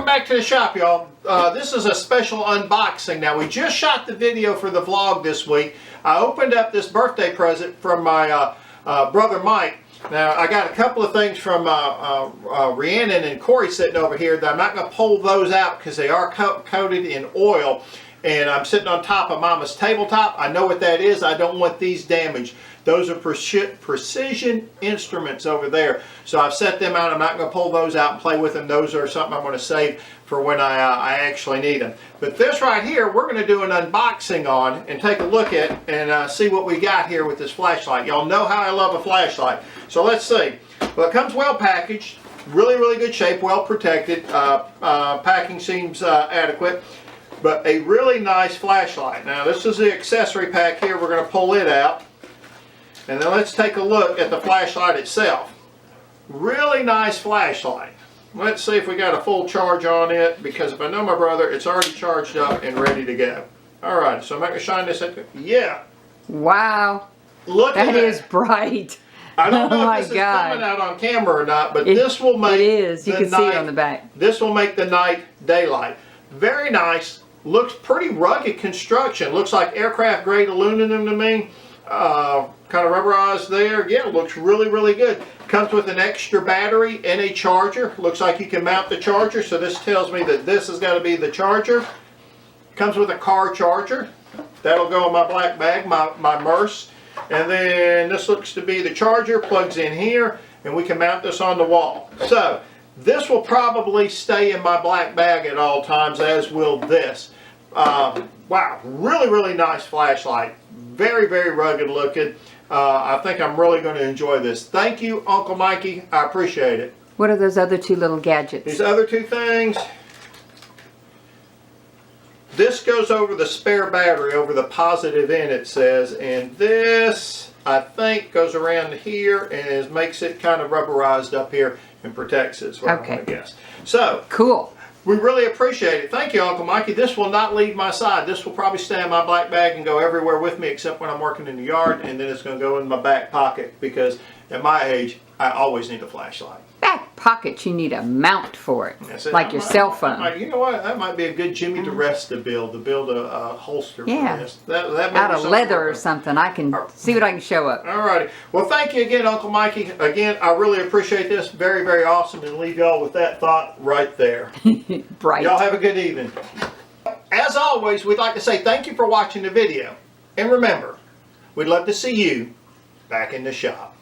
back to the shop, y'all. This is a special unboxing. Now, we just shot the video for the vlog this week. I opened up this birthday present from my brother Mike. Now, I got a couple of things from Rhiannon and Corey sitting over here that I'm not going to pull those out because they are coated in oil. And I'm sitting on top of Mama's tabletop. I know what that is. I don't want these damaged. Those are precision instruments over there. So I've set them out. I'm not going to pull those out and play with them. Those are something I'm going to save for when I actually need them. But this right here, we're going to do an unboxing on and take a look at and see what we got here with this flashlight. Y'all know how I love a flashlight. So let's see. Well, it comes well packaged. Really good shape. Well protected. Packing seems adequate. But a really nice flashlight. Now this is the accessory pack here. We're going to pull it out. And then let's take a look at the flashlight itself. Really nice flashlight. Let's see if we got a full charge on it, because if I know my brother, it's already charged up and ready to go. Alright, so I'm not going to shine this at the... Yeah. Wow. Look at that. That is bright. I don't know Oh if this is coming out on camera or not, but this will make... It is. You can see it on the back. This will make the night daylight. Very nice. Looks pretty rugged construction. Looks like aircraft grade aluminum to me. Kind of rubberized there. Yeah, it looks really good. Comes with an extra battery and a charger. Looks like you can mount the charger, so this tells me that this has got to be the charger. Comes with a car charger. That'll go in my black bag, my Merce. And then this looks to be the charger. Plugs in here, and we can mount this on the wall. So this will probably stay in my black bag at all times, as will this. Wow, really nice flashlight. Very rugged looking. I think I'm really going to enjoy this. Thank you, Uncle Mikey. I appreciate it. What are those other two little gadgets? These other two things, this goes over the spare battery, over the positive end it says, and this I think goes around here and makes it kind of rubberized up here and protects it, is what I'm going to guess. So, cool. We really appreciate it. Thank you, Uncle Mikey. This will not leave my side. This will probably stay in my black bag and go everywhere with me except when I'm working in the yard, and then it's going to go in my back pocket because at my age, I always need a flashlight. Back pocket, you need a mount for it, like your cell phone. You know what? That might be a good Jimmy DeRest to build a holster for this. That out of leather or something. I can see what I can show up. Alrighty. Well, thank you again, Uncle Mikey. Again, I really appreciate this. Very awesome, and leave y'all with that thought right there. Bright. Y'all have a good evening. As always, we'd like to say thank you for watching the video. And remember, we'd love to see you back in the shop.